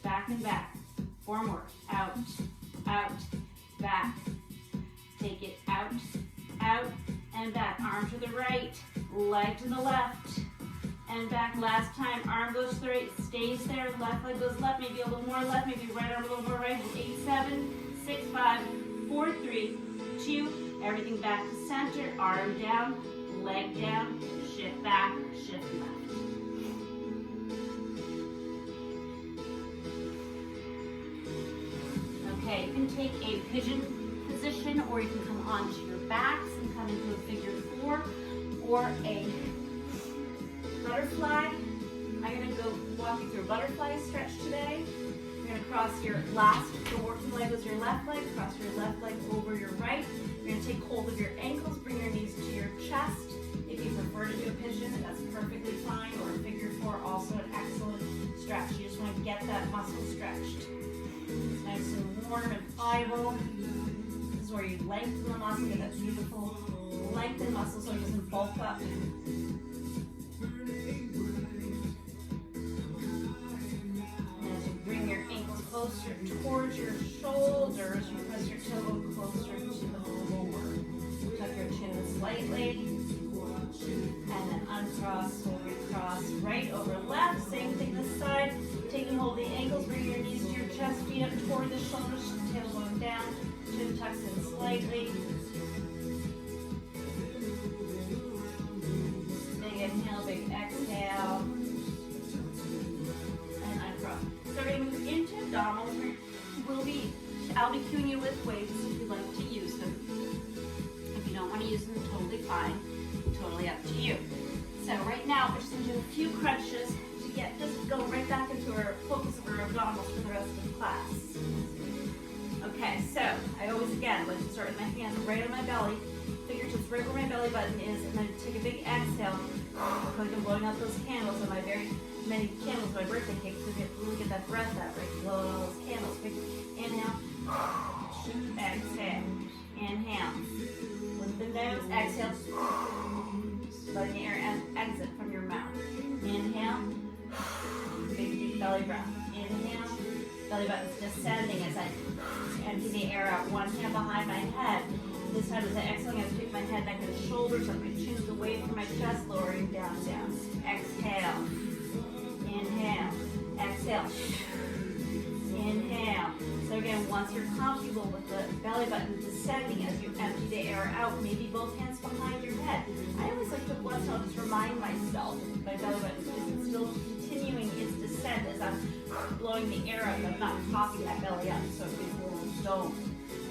A: back and back. 4 more. Out, out, back. Take it out, out, and back. Arm to the right, leg to the left, and back. Last time, arm goes to the right, stays there. Left leg goes left, maybe a little more left, maybe right arm a little more right. 8, 7, 6, 5, 4, 3, 2. Everything back to center. Arm down, leg down, shift back, shift left. Okay, you can take a pigeon position, or you can come onto your backs and come into a figure 4 or a butterfly. I'm going to go walk you through a butterfly stretch today. You're going to cross your working leg with your left leg, cross your left leg over your right. You're going to take hold of your ankles, bring your knees to your chest. If you prefer to do a pigeon, that's perfectly fine, or a figure 4, also an excellent stretch. You just want to get that muscle stretched. It's nice and warm and pliable. This is where you lengthen the muscle, get that beautiful lengthened muscle so it doesn't bulk up. Bring your ankles closer towards your shoulders. You press your tailbone closer to the floor. chin slightly. And then uncross, forward cross, right over left. Same thing this side. Taking hold of the ankles, bring your knees to your chest, feet up toward the shoulders, tailbone down, chin tucks in slightly. Big inhale, big exhale. And uncross. So we're going to move into abdominals. I'll be cueing you with weights if you'd like to use them. If you don't want to use them, totally fine. Totally up to you. So right now, we're just going to do a few crunches to just go right back into our focus of our abdominals for the rest of the class. Okay, so I always, again, like to start with my hands right on my belly, fingertips right where my belly button is, and then take a big exhale, like I'm blowing out those candles on my very many candles, my birthday cake, so really get that breath out, right? Blow out all those candles. Big inhale, exhale, inhale. With the nose, exhale. Letting the air exit from your mouth. Inhale. Big deep belly breath. Inhale. Belly button's descending as I empty the air out. One hand behind my head. This time as I exhale, I'm going to pick my head back and shoulders up. My chin's away from my chest, lowering down, down. Exhale. Inhale. Exhale. Inhale. So again, once you're comfortable with the belly button descending as you empty the air out, maybe both hands behind your head. I always like to once in a while just remind myself my belly button is still continuing its descent as I'm blowing the air out. I'm not popping that belly up, so it gives a little dome.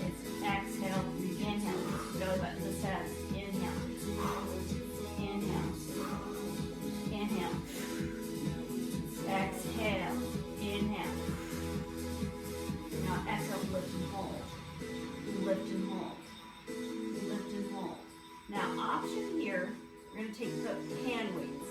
A: It's exhale, inhale, belly button descends. Inhale, inhale, inhale, exhale, inhale. Now exhale, lift and hold. Lift and hold. Lift and hold. Now option here, we're going to take the hand weights.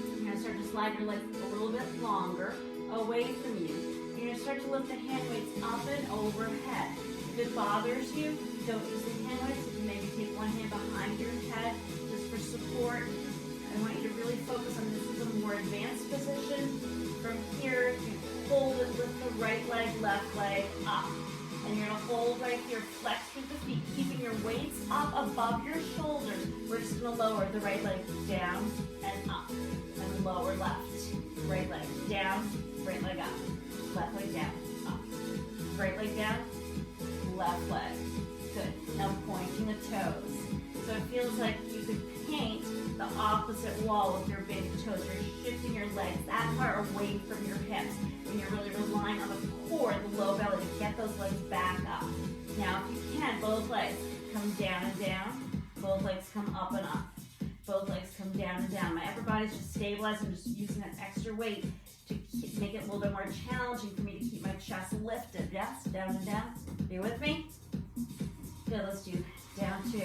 A: You're going to start to slide your legs a little bit longer away from you. You're going to start to lift the hand weights up and overhead. If it bothers you, don't use the hand weights. You can maybe take one hand behind your head just for support. I want you to really focus on this is a more advanced position. From here, you hold and lift the right leg, left leg up. And you're going to hold right here, flex through the feet, keeping your weights up above your shoulders. We're just going to lower the right leg down and up. And lower left. Right leg down, right leg up. Left leg down, up. Right leg down, left leg. Good. Now pointing the toes. So it feels like you could paint the opposite wall with your big toes. You're shifting your legs that far away from your hips. And you're really relying on the core, the low belly, to get those legs back up. Now, if you can, both legs come down and down. Both legs come up and up. Both legs come down and down. My upper body's just stabilized. I'm just using that extra weight to make it a little bit more challenging for me to keep my chest lifted. Yes, down and down. Are you with me? Good, let's do down 2.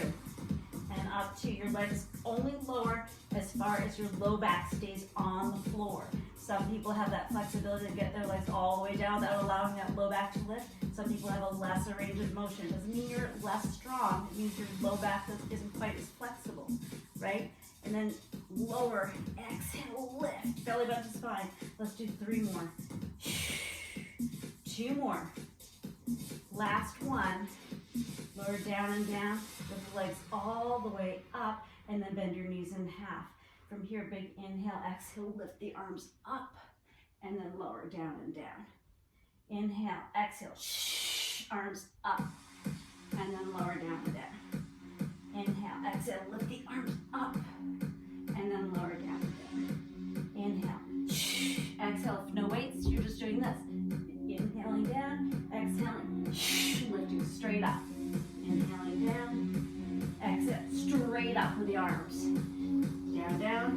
A: And up 2. Your legs only lower as far as your low back stays on the floor. Some people have that flexibility to get their legs all the way down without allowing that low back to lift. Some people have a lesser range of motion. It doesn't mean you're less strong. It means your low back isn't quite as flexible, right? And then lower, exhale, lift. Belly button to spine. Let's do 3 more. 2 more. Last one. Lower down and down. Lift the legs all the way up. And then bend your knees in half. From here, big inhale, exhale, lift the arms up, and then lower down and down. Inhale, exhale, arms up, and then lower down and down. Inhale, exhale, lift the arms up, and then lower down and down. Inhale, exhale, no weights, you're just doing this. Inhaling down, exhaling, lifting straight up. Inhaling down, exhale, straight up with the arms. Down, down,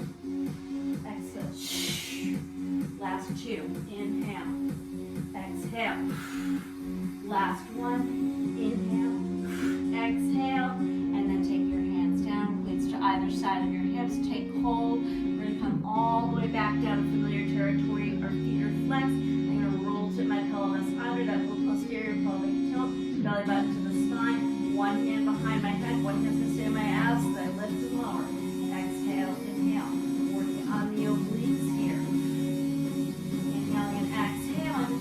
A: exhale, last 2, inhale, exhale, last 1, inhale, exhale, and then take your hands down, weights to either side of your hips, take hold, we're going to come all the way back down to familiar territory, our feet are flexed, I'm going to roll to my pelvis under, that little posterior pelvic tilt, belly button to the spine, one hand behind my head, one hand's going to stay on my ass, as I lift and lower. Exhale, inhale, working on the obliques here. Inhaling and exhaling.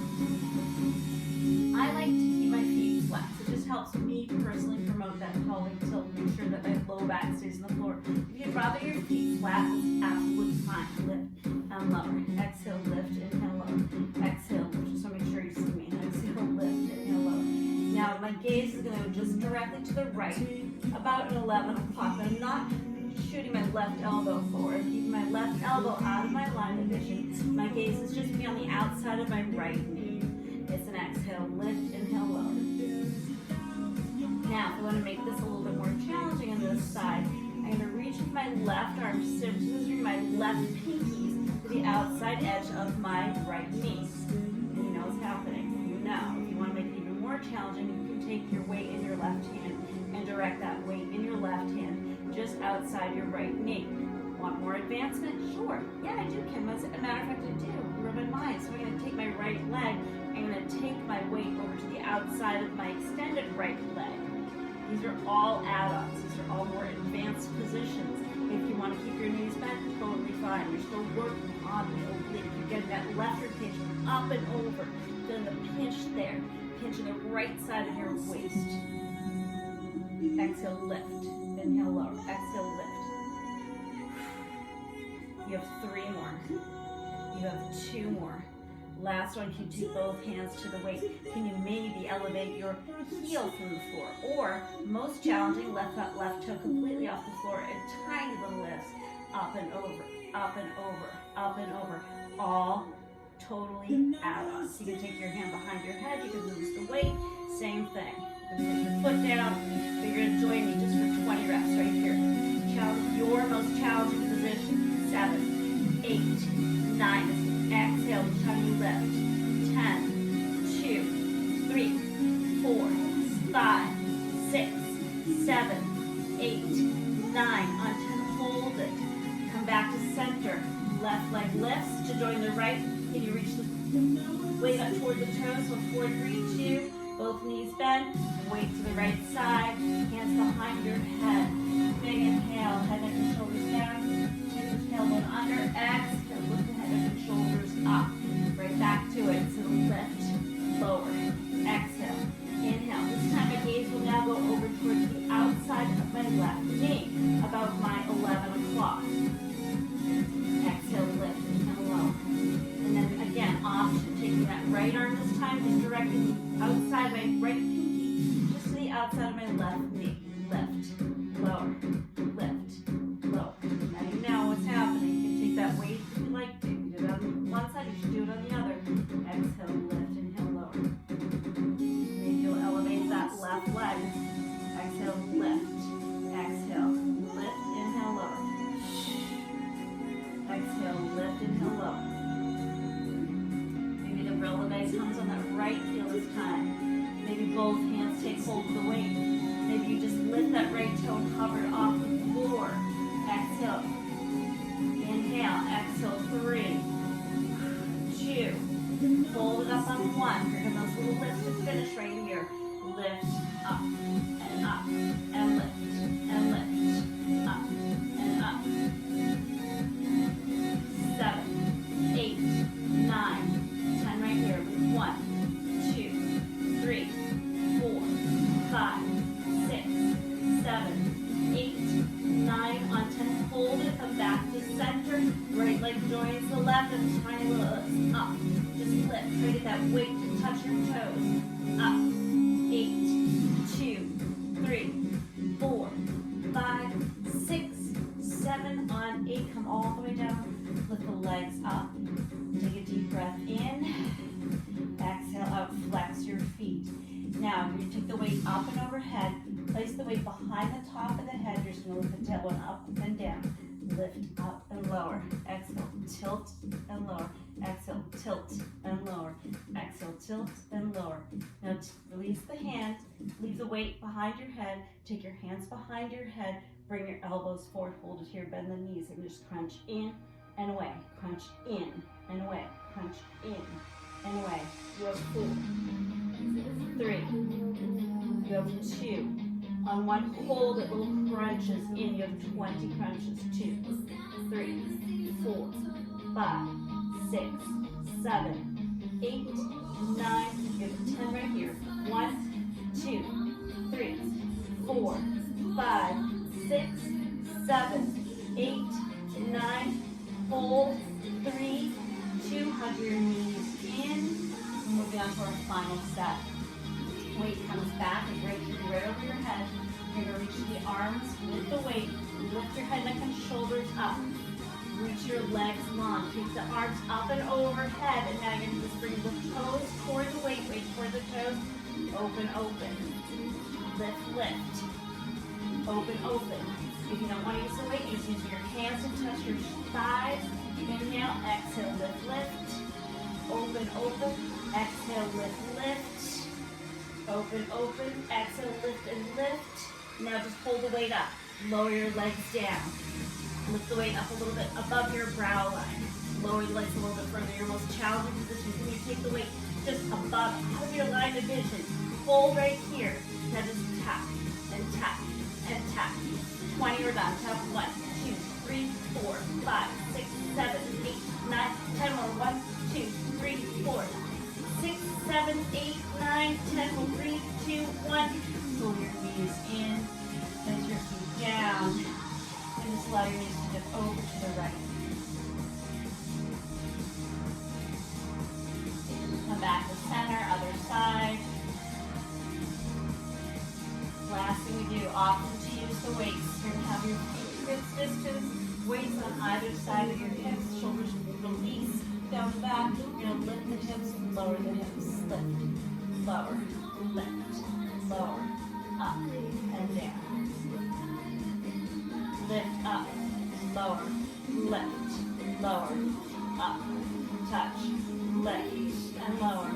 A: I like to keep my feet flat. It just helps me personally promote that pelvic tilt, make sure that and lower. Exhale, lift, inhale, lower. Exhale, just want to make sure you see me. Exhale, lift, inhale, lower. Now my gaze is going to go just directly to the right, about an 11 o'clock. But I'm not shooting my left elbow forward. I'm keeping my left elbow out of my line of vision. My gaze is just be on the outside of my right knee. It's an exhale, lift, inhale, lower. Now, if I want to make this a little bit more challenging on this side, I'm going to reach with my left arm, scissoring my left pinkies to the outside edge of my right knee. And you know what's happening. Now, if you want to make it even more challenging, you can take your weight in your left hand and direct that weight in your left hand just outside your right knee. Want more advancement? Sure. Yeah, I do, Kim. As a matter of fact, I do. You're my mind. So I'm going to take my right leg. I'm going to take my weight over to the outside of my extended right leg. These are all add-ons. These are all more advanced positions. If you want to keep your knees bent, totally fine. You're still working on the oblique. You're getting that left rib cage up and over. Feeling the pinch there. Pinching the right side of your waist. Exhale, lift. Inhale, lower. Exhale, lift. You have 3 more. You have 2 more. Last one, can you take both hands to the waist? Can you maybe elevate your heel from the floor? Or, most challenging, left foot, left toe completely off the floor and tiny little lifts. Up and over, up and over, up and over. All totally add-ons. You can take your hand behind your head. You can lose the weight. Same thing. Put your foot down. But you're going to join me just for 20 reps right here. Challenge your most challenging position. 7, 8, 9. Exhale, each time you lift. 10, 2, 3, 4, 5, 6, 7, 8, 9. On 10, hold it. Come back to center. Left leg lifts to join the right. Can you reach the weight up toward the toes? So 4, 3, 2. Both knees bend. Weight to the right side. Hands behind your head. Big inhale. Head, neck, and shoulders down. Take the tailbone under. Exhale. Lift the head, neck, and shoulders up. Right back to it. So lift, lower. Exhale. Inhale. This time my gaze will now go over towards the outside of my left knee. About my 11 o'clock. Exhale, lift, inhale, lower. And then again, option. Taking that right arm this time, just directing the outside my right pinky, just to the outside of my left knee. Lift, lower, lift, lower. Now you know what's happening. You can take that weight if you like to. You do it on one side, you should do it on the other. Exhale, lift, inhale, lower. Maybe you'll elevate that left leg. Exhale, lift. Exhale, lift, inhale, lower. Exhale, lift, inhale, lower. Maybe the releve comes on that right heel this time. Maybe both hands take hold of the weight. Maybe you just lift that right toe and hover it off the floor. Exhale. Inhale. Exhale. 3, 2. Hold it up on 1. Here come those little lifts to finish right here. Lift up and up and lift and lift. Up and up. 7, 8, 9, 10 right here. 1, 2, 3, 4, 5, 6, 7, 8, 9. On 10, hold it. Come back to center. Right leg joins the left and tiny little lifts. Up. Just lift. Try to get that weight to touch your toes. Up. 8, 2, 3, 4, 5, 6, 7. On 8, come all the way down. Lift the legs up. Take a deep breath in. Exhale out. Flex your feet. Now, you're going to take the weight up and overhead. Place the weight behind the top of the head. You're just going to lift the tailbone up and down. Lift up and lower. Exhale. Tilt and lower. Exhale. Tilt and lower. Exhale. Tilt and lower. Now, release the hand. Leave the weight behind your head. Take your hands behind your head. Bring your elbows forward. Hold it here. Bend the knees. And just crunch in and away. Crunch in and away. Crunch in and away. You have 4, 3. You have 2. On 1, hold it. Little crunches in. You have 20 crunches. 2, 3, 4, 5, 6, 7, 8, 9. You have 10 right here. 1, 2, 3, 4, 5, 6, 7, 8, 9. Hold. 3, hug your knees in. We're moving on to our final set. Weight comes back and right here, right over your head. You're going to reach the arms with the weight. Lift your head, neck, and shoulders up. Reach your legs long. Take the arms up and overhead. And now you're going to just bring the toes toward the weight toward the toes. Open, open. Lift, lift. Open, open. If you don't want to use the weight, just use your hands to touch your thighs. Inhale, exhale, lift, lift. Open, open. Exhale, lift, lift. Open, open. Exhale, lift and lift. Now just hold the weight up. Lower your legs down. Lift the weight up a little bit above your brow line. Lower the legs a little bit further. Your most challenging position. Can you take the weight just above, out of your line of vision? Hold right here. Now just tap and tap and tap. 20 or done. Tap 1, 2, 3, 4, 5, 6, 7, 8, 9, 10 more. 1, 2, 3, 4, 6, 7, 8, 9, 10 more. 3, 2, 1. Pull your knees in. Bend your feet down. And just allow your knees to dip over to the right. Come back to center, other side. Last thing we do, often to use the weights. You're going to have your hips distance, weights on either side of your hips, shoulders release down the back. You're going to lift the hips, lower the hips, lift, lower, lift, lower, up, and down. Lift up, lower, lift, lower, up, touch, lift, and lower.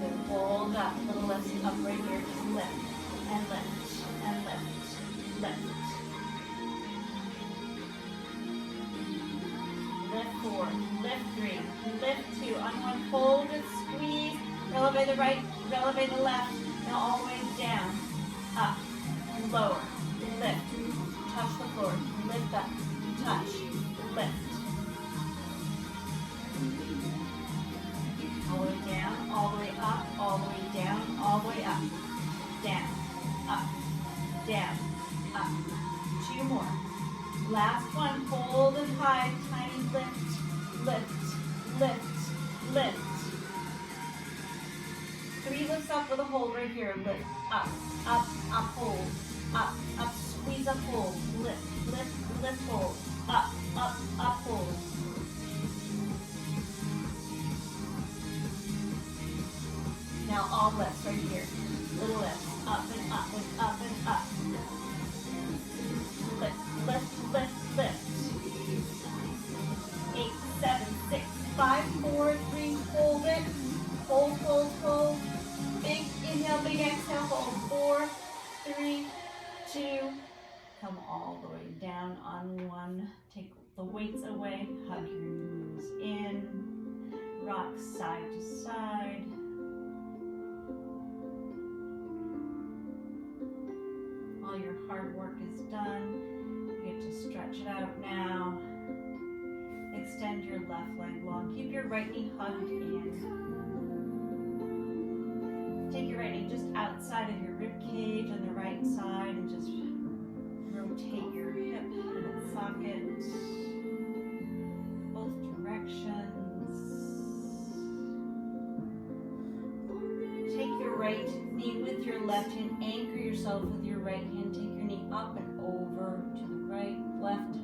A: Then hold up, little lift up right here, just lift, and lift, and lift, lift. Lift 4, lift 3, lift 2, on one, hold and squeeze, elevate the right, elevate the left. Now all the way down, up, lower, lift, touch the floor, lift up, touch, lift. All the way down, all the way up, all the way down, all the way up, down, up, down, up. 2 more. Last one, hold and high, tiny lift, lift, lift, lift. 3 lifts up with a hold right here. Lift, up, up, up, hold, up, up, squeeze up, hold, lift, lift, lift, hold, up, up, up, hold. Now all lifts right here. Little lifts, up and up and up and up. Lift, lift, lift, lift. 8, 7, 6, 5, 4, 3, hold it. Hold, hold, hold. Big inhale, big exhale, hold. 4, 3, 2. Come all the way down on one. Take the weights away. Hug your knees in. Rock side to side. All your hard work is done. You get to stretch it out now. Extend your left leg long. Keep your right knee hugged in. Take your right knee just outside of your rib cage on the right side and just rotate your hip in its socket. Both directions. Take your right knee with your left hand. Anchor yourself with your right hand. Take your knee up and over to the right, left.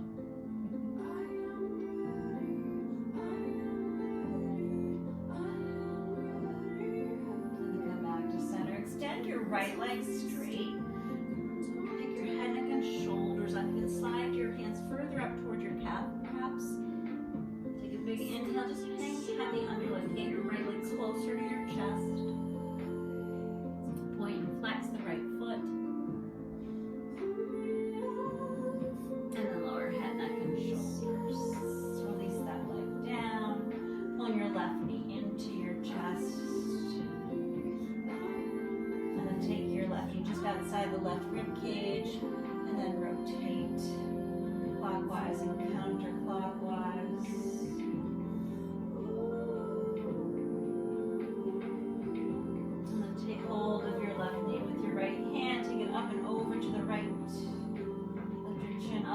A: Right leg straight. Take your head, neck, and shoulders up. You can slide your hands further up toward your calf, perhaps. Take a big inhale. Just hang heavy under leg. Get your right leg closer to your chest. Point and flex the right foot. And then lower head, neck, and shoulders. Release that leg down. Pull your left knee into your chest. Take your left knee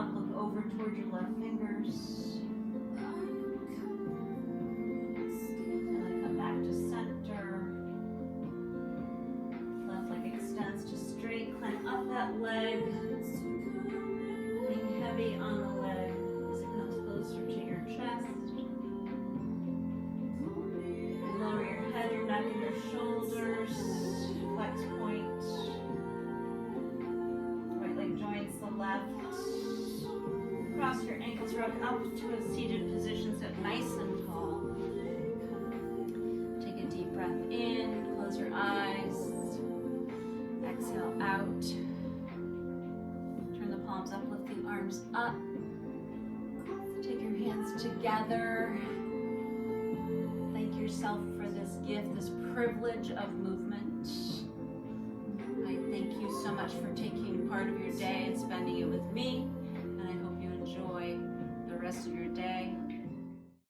A: up, look over toward your left fingers. And then come back to center. Left leg extends to straight. Climb up that leg. Being heavy on the leg as it comes closer to your chest. Lower your head, your neck, and your shoulders. Flex point. Right leg joins the left. Cross your ankles, rock up to a seated position, sit nice and tall. Take a deep breath in, close your eyes. Exhale out. Turn the palms up, lift the arms up. Take your hands together. Thank yourself for this gift, this privilege of movement. I thank you so much for taking part of your day and spending it with me. And I hope you enjoy the rest of your day.